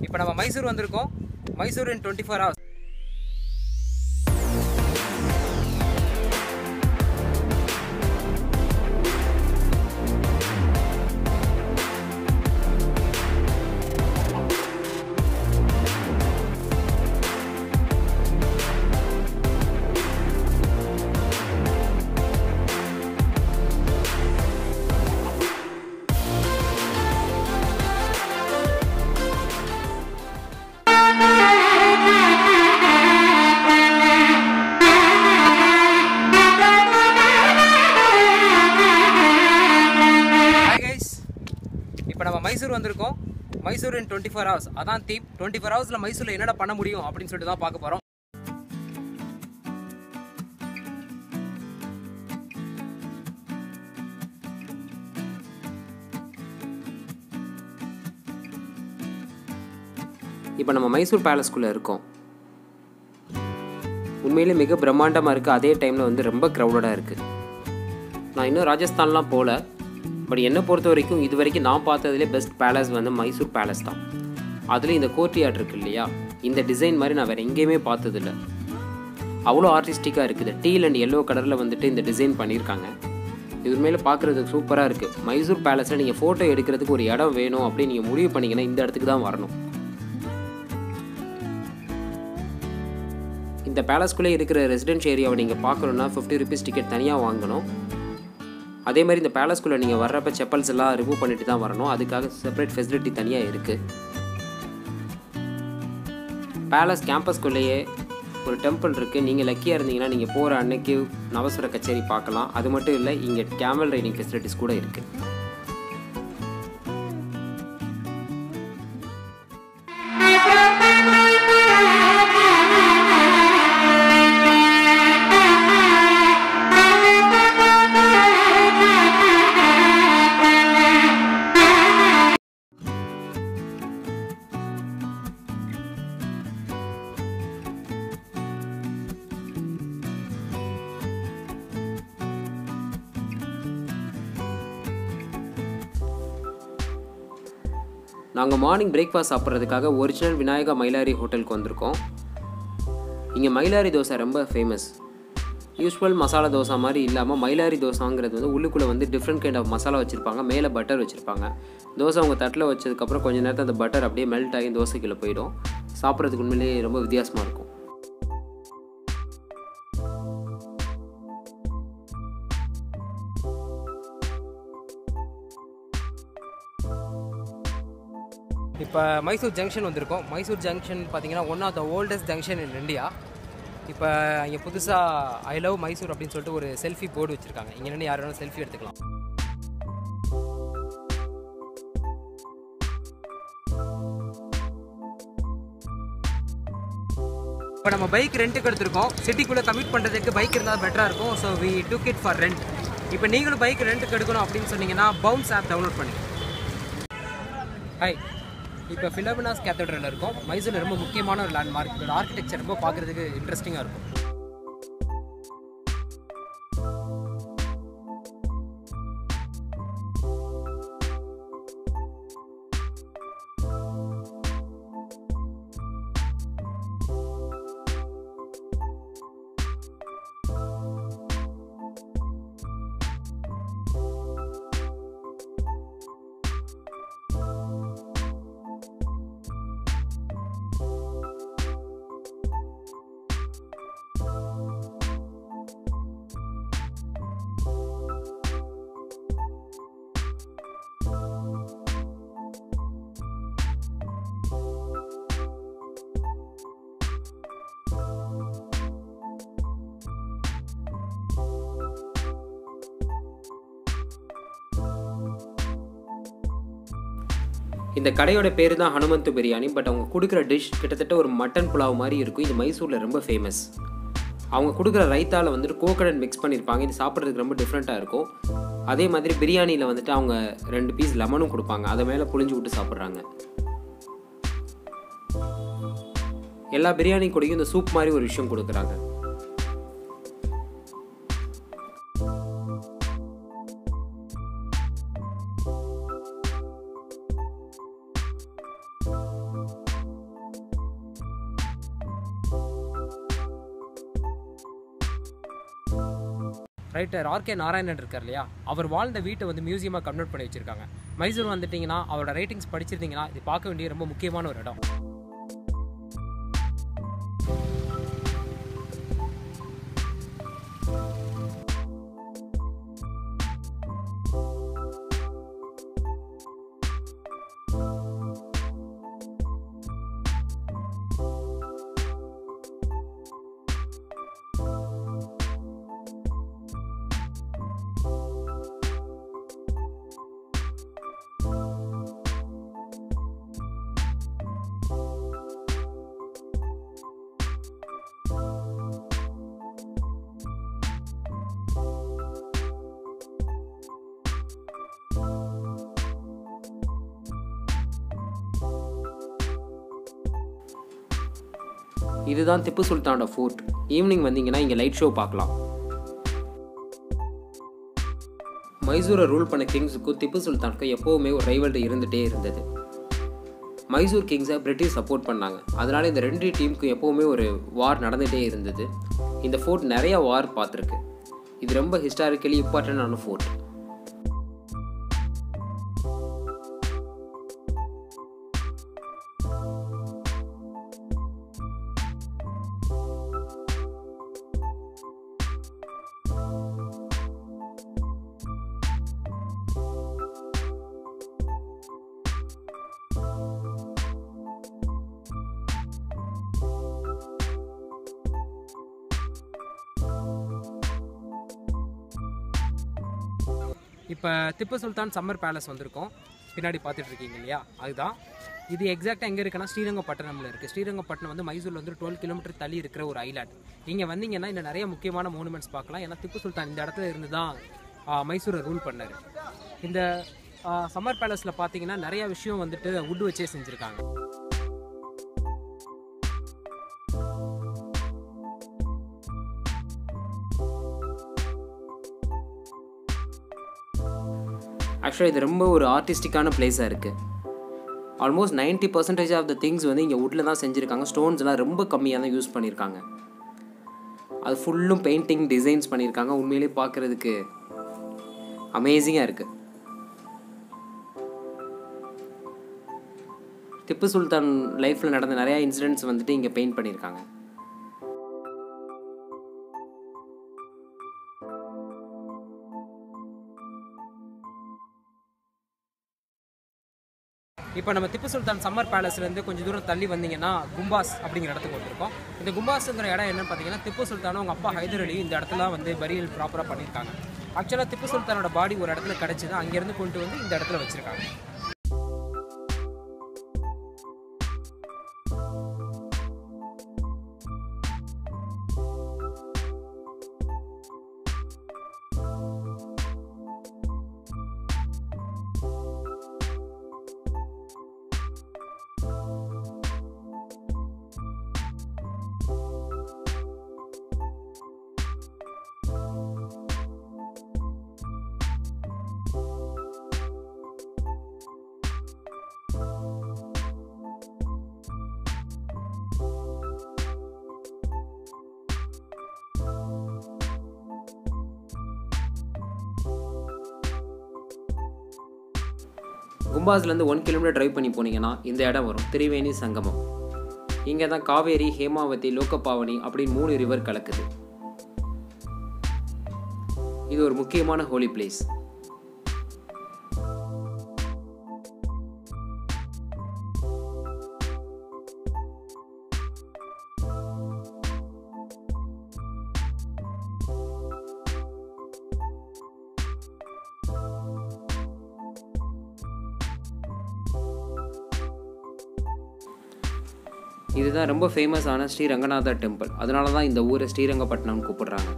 இப்போ நம்ம மைசூர் வந்திருக்கோம். Mysore in 24 hours. இப்போ நம்ம மைசூர் வந்திருக்கோம். Mysore in 24 hours. அதான் தீம். 24 ஹவர்ஸில் மைசூரில் என்னடா பண்ண முடியும் அப்படின்னு சொல்லிட்டு தான் பார்க்க போகிறோம். இப்போ நம்ம மைசூர் பேலஸ்குள்ளே இருக்கோம். உண்மையிலே மிக பிரம்மாண்டமாக இருக்குது. அதே டைமில் வந்து ரொம்ப க்ரௌடடாக இருக்குது. நான் இன்னும் ராஜஸ்தான்லாம் போகல. பட் என்னை பொறுத்த வரைக்கும் இது வரைக்கும் நான் பார்த்ததுலேயே பெஸ்ட் பேலஸ் வந்து மைசூர் பேலஸ் தான். அதுலேயும் இந்த கோர்ட்யார்ட் இருக்குது இல்லையா, இந்த டிசைன் மாதிரி நான் வேறு எங்கேயுமே பார்த்ததில்ல. அவ்வளோ ஆர்டிஸ்டிக்காக இருக்குது. டீல் அண்ட் எல்லோ கலரில் வந்துட்டு இந்த டிசைன் பண்ணியிருக்காங்க. இது உண்மையில பார்க்குறதுக்கு சூப்பராக இருக்குது. மைசூர் பேலஸில் நீங்கள் ஃபோட்டோ எடுக்கிறதுக்கு ஒரு இடம் வேணும் அப்படின்னு நீங்கள் முடிவு பண்ணிங்கன்னா இந்த இடத்துக்கு தான் வரணும். இந்த பேலஸ்குள்ளே இருக்கிற ரெசிடென்ஷியல் ஏரியாவை நீங்கள் பார்க்கணுன்னா 50 rupees டிக்கெட் தனியாக வாங்கணும். அதே மாதிரி இந்த பேலஸ்குள்ளே நீங்கள் வர்றப்ப செப்பல்ஸ் எல்லாம் ரிமூவ் பண்ணிட்டு தான் வரணும். அதுக்காக செப்பரேட் ஃபெசிலிட்டி தனியாக இருக்குது. பேலஸ் கேம்பஸ்குள்ளேயே ஒரு டெம்பிள் இருக்குது. நீங்கள் லக்கியாக இருந்தீங்கன்னா நீங்கள் போகிற அன்னைக்கு நவஸ்வர கச்சேரி பார்க்கலாம். அது மட்டும் இல்லை, இங்கே கேமல் ரைடிங் ஃபெசிலிட்டிஸ் கூட இருக்குது. நாங்கள் மார்னிங் பிரேக்ஃபாஸ்ட் சாப்பிட்றதுக்காக ஒரிஜினல் விநாயகா மயிலாரி ஹோட்டலுக்கு வந்திருக்கோம். இங்கே மயிலாரி தோசை ரொம்ப ஃபேமஸ். யூஸ்வல் மசாலா தோசை மாதிரி இல்லாமல் மயிலாரி தோசாங்கிறது வந்து உள்ளுக்குள்ளே வந்து டிஃப்ரெண்ட் கைண்ட் ஆஃப் மசாலா வச்சுருப்பாங்க. மேலே பட்டர் வச்சுருப்பாங்க. தோசை அவங்க தட்டில் வச்சதுக்கப்புறம் கொஞ்சம் நேரத்தில் அந்த பட்டர் அப்படியே மெல்ட் ஆகி தோசைக்குள்ளே போயிடும். சாப்பிட்றதுக்கு உண்மையிலேயே ரொம்ப வித்தியாசமாக இருக்கும். இப்போ மைசூர் ஜங்ஷன் வந்திருக்கோம். மைசூர் ஜங்ஷன் பார்த்தீங்கன்னா one of the oldest junction in India. இப்போ இங்கே புதுசாக ஐ லவ் மைசூர் அப்படின்னு சொல்லிட்டு ஒரு செல்ஃபி போர்டு வச்சுருக்காங்க. இங்கே நின்று யார் வேணாலும் செல்ஃபி எடுத்துக்கலாம். இப்போ நம்ம பைக் ரெண்ட்டுக்கு எடுத்துருக்கோம். சிட்டிக்குள்ளே கம்யூட் பண்ணுறதுக்கு பைக் இருந்தால் பெட்டராக இருக்கும். So we took it for rent. இப்போ நீங்களும் பைக் ரெண்ட்டுக்கு எடுக்கணும் அப்படின்னு சொன்னீங்கன்னா பவுன்ஸ் ஆப் டவுன்லோட் பண்ணி. ஹாய், இப்போ ஃபிலோமினாஸ் கேத்தட்ரல் இருக்கும். மைசூரில் ரொம்ப முக்கியமான ஒரு லேண்ட்மார்க். இதோட ஆர்கிடெக்சர் ரொம்ப பார்க்குறதுக்கு இன்ட்ரெஸ்டிங்காக இருக்கும். இந்த கடையோட பேர் தான் ஹனுமந்து பிரியாணி. பட் அவங்க கொடுக்குற டிஷ் கிட்டத்தட்ட ஒரு மட்டன் புலாவ் மாதிரி இருக்கும். இது மைசூரில் ரொம்ப ஃபேமஸ். அவங்க கொடுக்குற ரைத்தாவில் வந்துட்டு கோகனட் மிக்ஸ் பண்ணியிருப்பாங்க. இது சாப்பிட்றதுக்கு ரொம்ப டிஃப்ரெண்ட்டாக இருக்கும். அதே மாதிரி பிரியாணியில் வந்துட்டு அவங்க 2 பீஸ் லெமனும் கொடுப்பாங்க. அதை மேலே புளிஞ்சு விட்டு சாப்பிட்றாங்க. எல்லா பிரியாணி கூடயும் இந்த சூப் மாதிரி ஒரு விஷயம் கொடுக்குறாங்க. ரைட்டர் ஆர்கே நாராயணன் இருக்கார் இல்லையா, அவர் வாழ்ந்த வீட்டை வந்து மியூசியமாக கன்வெர்ட் பண்ணி வச்சுருக்காங்க. மைசூர் வந்துட்டிங்கன்னா அவரோட ரைட்டிங்ஸ் படிச்சிருந்தீங்கன்னா இது பார்க்க வேண்டிய ரொம்ப முக்கியமான ஒரு இடம். இதுதான் திப்பு சுல்தானோட ஃபோர்ட். ஈவினிங் வந்தீங்கன்னா இங்கே லைட் ஷோ பார்க்கலாம். மைசூரை ரூல் பண்ண கிங்ஸுக்கும் திப்பு சுல்தானுக்கும் எப்போவுமே ஒரு ரைவல்ரி இருந்துகிட்டே இருந்தது. மைசூர் கிங்ஸை பிரிட்டிஷ் சப்போர்ட் பண்ணாங்க. அதனால் இந்த ரெண்டு டீமுக்கும் எப்போவுமே ஒரு வார் நடந்துகிட்டே இருந்தது. இந்த ஃபோர்ட் நிறையா வார் பார்த்துருக்கு. இது ரொம்ப ஹிஸ்டாரிக்கலி இம்பார்ட்டண்டான ஃபோர்ட். இப்போ திப்பு சுல்தான் சம்மர் பேலஸ் வந்திருக்கோம். பின்னாடி பார்த்துட்டு இருக்கீங்க இல்லையா, அதுதான். இது எக்ஸாக்டாக எங்கே இருக்குன்னா ஸ்ரீரங்கப்பட்டினமில் இருக்குது. ஸ்ரீரங்கப்பட்டினம் வந்து மைசூரில் வந்து 12 கிலோமீட்டர் தள்ளி இருக்கிற ஒரு ஐலாண்ட். இங்கே வந்தீங்கன்னா இன்னும் நிறைய முக்கியமான மோனுமெண்ட்ஸ் பார்க்கலாம். ஏன்னா திப்பு சுல்தான் இந்த இடத்துல இருந்து தான் மைசூரை ரூல் பண்ணார். இந்த சம்மர் பேலஸில் பார்த்தீங்கன்னா நிறைய விஷயம் வந்துட்டு வுட் வச்சே செஞ்சுருக்காங்க. ஆக்சுவலாக இது ரொம்ப ஒரு ஆர்டிஸ்டிக்கான பிளேஸாக இருக்குது. ஆல்மோஸ்ட் 90% ஆஃப் த திங்ஸ் வந்து இங்கே வுட்டில் தான் செஞ்சுருக்காங்க. ஸ்டோன்ஸ்லாம் ரொம்ப கம்மியாக தான் யூஸ் பண்ணியிருக்காங்க. அது ஃபுல்லும் பெயிண்டிங் டிசைன்ஸ் பண்ணியிருக்காங்க. உண்மையிலே பார்க்குறதுக்கு அமேசிங்காக இருக்குது. திப்பு சுல்தான் லைஃப்பில் நடந்த நிறையா இன்சிடென்ட்ஸ் வந்துட்டு இங்கே பெயிண்ட் பண்ணியிருக்காங்க. இப்போ நம்ம திப்பு சுல்தான் சம்மர் பேலஸ்லேருந்து கொஞ்சம் தூரம் தள்ளி வந்தீங்கன்னா கும்பாஸ் அப்படிங்கிற இடத்துக்கு வந்திருக்கோம். இந்த கும்பாஸுங்கிற இடம் என்னன்னு பார்த்தீங்கன்னா, திப்பு சுல்தானும் அவங்க அப்பா ஹைதர் அலி இந்த இடத்துல வந்து பரியல் ப்ராப்பராக பண்ணியிருக்காங்க. ஆக்சுவலாக திப்பு சுல்தானோட பாடி ஒரு இடத்துல கிடச்சிது, அங்கேருந்து கொண்டு வந்து இந்த இடத்துல வச்சுருக்காங்க. கும்பாஸ்லேருந்து 1 கிலோமீட்டர் ட்ரைவ் பண்ணி போனீங்கன்னா இந்த இடம் வரும், திரிவேணி சங்கமம். இங்கே தான் காவேரி, ஹேமாவதி, லோகபாவனி அப்படின்னு 3 ரிவர் கலக்குது. இது ஒரு முக்கியமான ஹோலி பிளேஸ். இதுதான் ரொம்ப ஃபேமஸான ஸ்ரீரங்கநாத டெம்பிள். அதனால தான் இந்த ஊரை ஸ்ரீரங்கப்பட்டினம்னு கூப்பிடுறாங்க.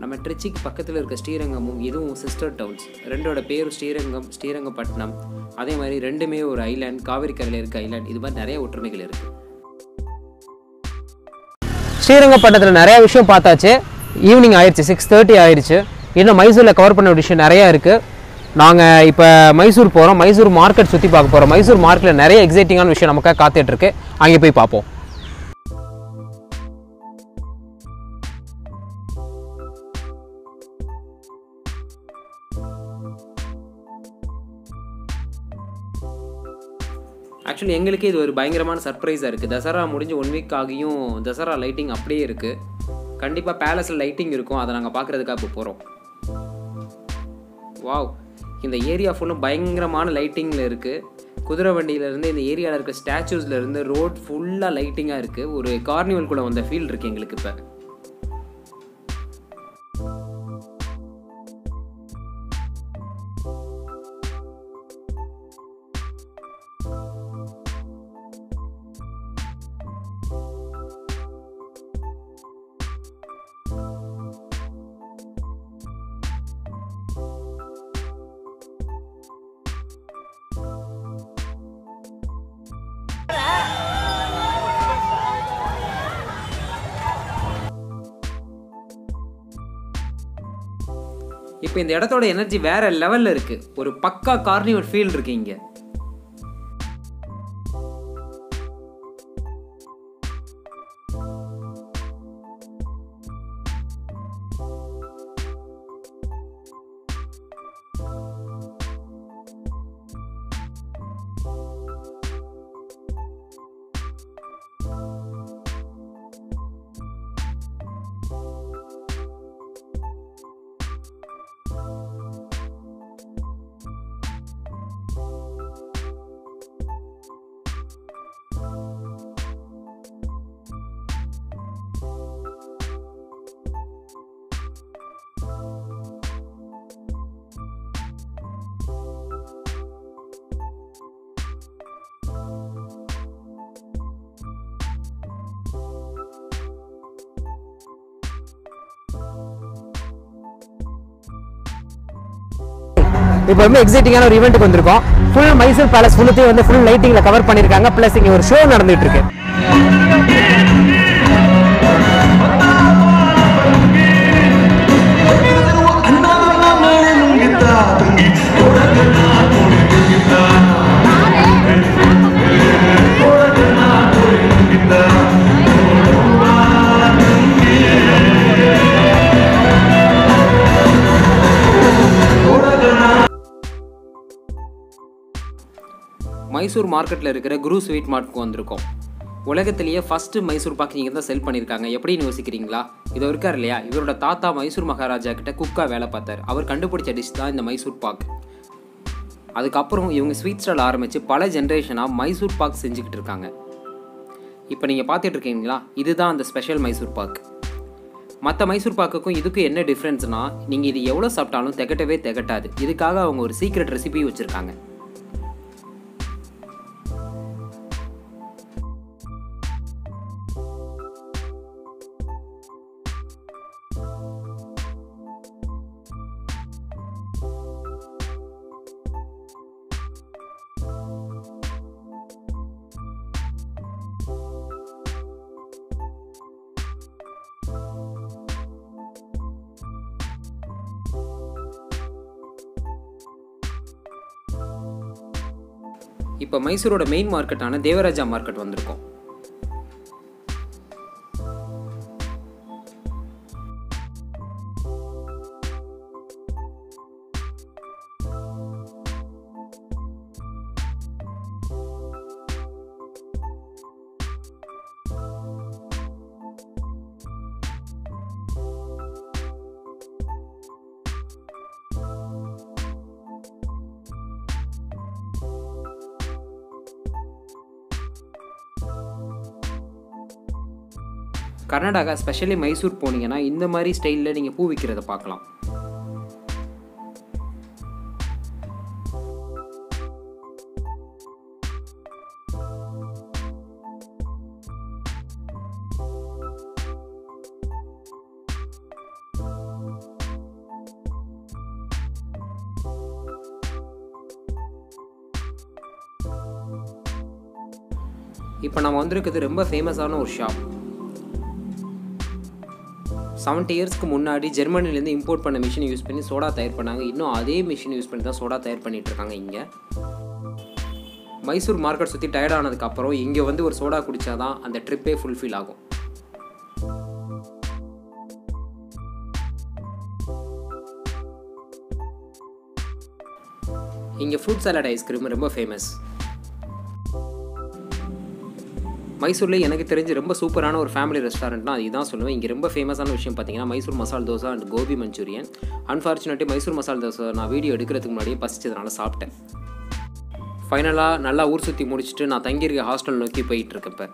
இல்லாமல் ட்ரிச்சிக்கு பக்கத்தில் இருக்க ஸ்ரீரங்கமும் இதுவும் சிஸ்டர் டவுன்ஸ். ரெண்டோட பேரும் ஸ்ரீரங்கம், ஸ்ரீரங்கப்பட்டினம். அதே மாதிரி ரெண்டுமே ஒரு ஐலாண்ட், காவிரி கரையில் இருக்க ஐலாண்ட். இது மாதிரி நிறைய ஒற்றுமைகள் இருக்குது. ஸ்ரீரங்கப்பட்டினத்தில் நிறையா விஷயம் பார்த்தாச்சு. ஈவினிங் ஆயிடுச்சு, 6:30 ஆயிடுச்சு. இன்னும் மைசூரில் கவர் பண்ண விஷயம் நிறையா இருக்குது. நாங்கள் இப்போ மைசூர் போகிறோம். மைசூர் மார்க்கெட் சுற்றி பார்க்க போகிறோம். மைசூர் மார்க்கெட்டில் நிறைய எக்ஸைட்டிங்கான விஷயம் நமக்காக காத்துட்ருக்கு. அங்கே போய் பார்ப்போம். ஆக்சுவலி எங்களுக்கு இது ஒரு பயங்கரமான சர்ப்ரைஸாக இருக்குது. தசரா முடிஞ்சு 1 வீக் ஆகியும் தசரா லைட்டிங் அப்படியே இருக்குது. கண்டிப்பாக பேலஸில் லைட்டிங் இருக்கும். அதை நாங்கள் பார்க்குறதுக்காக இப்போ போகிறோம். வாவ், இந்த ஏரியா ஃபுல்லும் பயங்கரமான லைட்டிங்கில் இருக்குது. குதிரை வண்டியிலேருந்து இந்த ஏரியாவில் இருக்க ஸ்டாச்சூஸ்லேருந்து ரோட் ஃபுல்லாக லைட்டிங்காக இருக்குது. ஒரு கார்னிவல்குள்ளே வந்த ஃபீல் இருக்குது எங்களுக்கு இப்போ. இப்போ இந்த இடத்தோட எனர்ஜி வேற லெவலில் இருக்குது. ஒரு பக்கா கார்னிவல் ஃபீல் இருக்கு இங்கே. இப்போ ரொம்ப எக்ஸைட்டிங்கான ஒரு ஈவெண்ட்டுக்கு வந்திருக்கோம். ஃபுல் மைசூர் பேலஸ் ஃபுல்லுத்தையும் வந்து ஃபுல் லைட்டிங்கில் கவர் பண்ணியிருக்காங்க. ப்ளஸ் இங்கே ஒரு ஷோ நடந்துகிட்டு இருக்கு. மைசூர் மார்க்கெட்டில் இருக்கிற குரு ஸ்வீட் மார்ட்க்கு வந்திருக்கோம். உலகத்திலேயே ஃபஸ்ட்டு மைசூர் பாக் இங்கே தான் செல் பண்ணியிருக்காங்க. எப்படின்னு யோசிக்கிறீங்களா? இது இருக்கார் இல்லையா, இவரோட தாத்தா மைசூர் மகாராஜா கிட்ட குக்கா வேலை பார்த்தார். அவர் கண்டுபிடிச்ச டிஷ் தான் இந்த மைசூர் பாக். அதுக்கப்புறம் இவங்க ஸ்வீட் ஸ்டால் ஆரம்பித்து பல ஜென்ரேஷனாக மைசூர் பாக் செஞ்சுக்கிட்டு இருக்காங்க. இப்போ நீங்கள் பார்த்துட்டு இருக்கீங்களா, இதுதான் அந்த ஸ்பெஷல் மைசூர் பாக். மற்ற மைசூர் பாக்குக்கும் இதுக்கும் என்ன டிஃப்ரென்ஸ்னால், நீங்கள் இது எவ்வளோ சாப்பிட்டாலும் திகட்டவே திகட்டாது. இதுக்காக அவங்க ஒரு சீக்ரெட் ரெசிபி வச்சுருக்காங்க. இப்போ மைசூரோட மெயின் மார்க்கெட்டான தேவராஜா மார்க்கெட் வந்திருக்கோம். கர்நாடகா ஸ்பெஷலி மைசூர் போனீங்கன்னா இந்த மாதிரி ஸ்டைலில் நீங்கள் பூ விற்கிறத பார்க்கலாம். இப்போ நம்ம வந்திருக்கிறது ரொம்ப ஃபேமஸான ஒரு ஷாப். 70 இயர்ஸ்க்கு முன்னாடி ஜெர்மனிலேருந்து இம்போர்ட் பண்ண மிஷினை யூஸ் பண்ணி சோடா தயார் பண்ணாங்க. இன்னும் அதே மிஷினை யூஸ் பண்ணி தான் சோடா தயார் பண்ணிகிட்டு இருக்காங்க. இங்கே மைசூர் மார்க்கெட் சுற்றி டயர்ட் ஆனதுக்கப்புறம் இங்கே வந்து ஒரு சோடா குடித்தா தான் அந்த ட்ரிப்பே ஃபுல்ஃபில் ஆகும். இங்கே ஃப்ரூட் சாலட் ஐஸ்கிரீம் ரொம்ப ஃபேமஸ். மைசூரில் எனக்கு தெரிஞ்சு ரொம்ப சூப்பரான ஒரு ஃபேமிலி ரெஸ்டாரண்ட்னா இதுதான் சொல்லுவேன். இங்கே ரொம்ப ஃபேமஸான விஷயம் பார்த்தீங்கன்னா மைசூர் மசால் தோசை அண்ட் கோபி மஞ்சூரியன். அன்ஃபார்ச்சுனேட்லி மைசூர் மசால் தோசை நான் வீடியோ எடுக்கிறதுக்கு முன்னாடியே பசிச்சதுனால சாப்பிட்டேன். ஃபைனலாக நல்லா ஊர் சுற்றி முடிச்சுட்டு நான் தங்கியிருக்க ஹாஸ்டல் நோக்கி போயிட்டுருக்கேன். இப்போ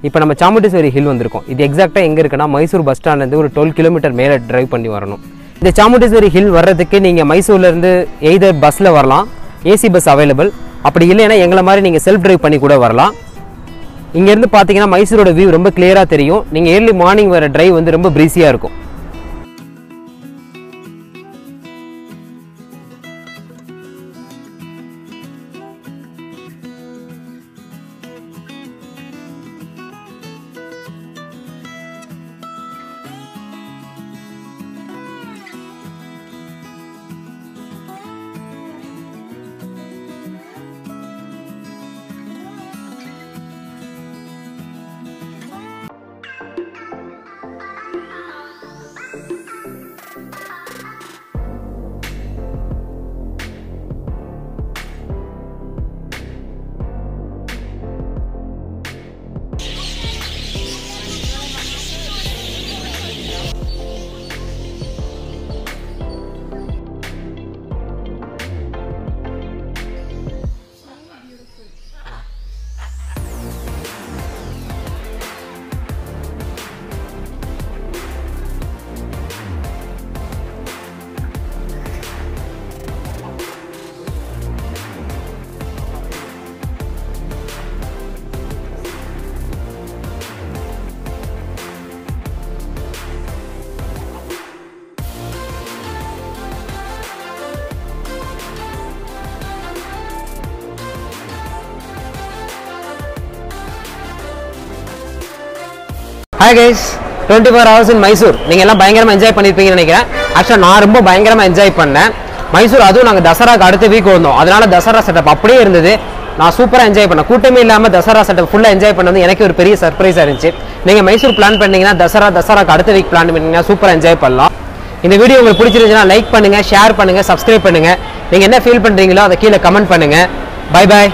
இப்போ நம்ம சாமுண்டீஸ்வரி ஹில் வந்திருக்கோம். இது எக்ஸாக்டாக எங்கே இருக்குன்னா மைசூர் பஸ் ஸ்டாண்ட்லேருந்து ஒரு 12 கிலோமீட்டர் மேலே ட்ரைவ் பண்ணி வரணும். இந்த சாமுண்டீஸ்வரி ஹில் வர்றதுக்கு நீங்கள் மைசூர்லேருந்து எய்தர் பஸ்ஸில் வரலாம், ஏசி பஸ் அவைலபிள். அப்படி இல்லைன்னா எங்களை மாதிரி நீங்கள் செல்ஃப் ட்ரைவ் பண்ணி கூட வரலாம். இங்கேருந்து பார்த்தீங்கன்னா மைசூரோட வியூ ரொம்ப கிளியராக தெரியும். நீங்கள் ஏர்லி மார்னிங் வர ட்ரைவ் வந்து ரொம்ப ப்ரீஸியாக இருக்கும். Hi guys, 24 hours in Mysore. நீங்கள் எல்லாம் பயங்கரமாக என்ஜாய் பண்ணியிருப்பீங்கன்னு நினைக்கிறேன். ஆக்சுவலாக நான் ரொம்ப பயங்கரமாக என்ஜாய் பண்ணேன் மைசூர். அதுவும் நாங்கள் தசராக்கு அடுத்த வீக் வந்தோம். அதனால தசரா செட்டப் அப்படியே இருந்தது. நான் சூப்பராக என்ஜாய் பண்ணேன். கூட்டமே இல்லாமல் தசரா செட்டப் ஃபுல்லாக என்ஜாய் பண்ணது எனக்கு ஒரு பெரிய சர்ப்ரைஸாக இருந்துச்சு. நீங்கள் மைசூர் பிளான் பண்ணீங்கன்னா தசராக்கு அடுத்த வீக் பிளான் பண்ணிங்கன்னா சூப்பராக என்ஜாய் பண்ணலாம். இந்த வீடியோ உங்களுக்கு பிடிச்சிருந்துச்சுன்னா லைக் பண்ணுங்கள், ஷேர் பண்ணுங்கள், சப்ஸ்கிரைப் பண்ணுங்கள். நீங்கள் என்ன ஃபீல் பண்ணுறீங்களோ அதை கீழே கமெண்ட் பண்ணுங்கள். Bye bye.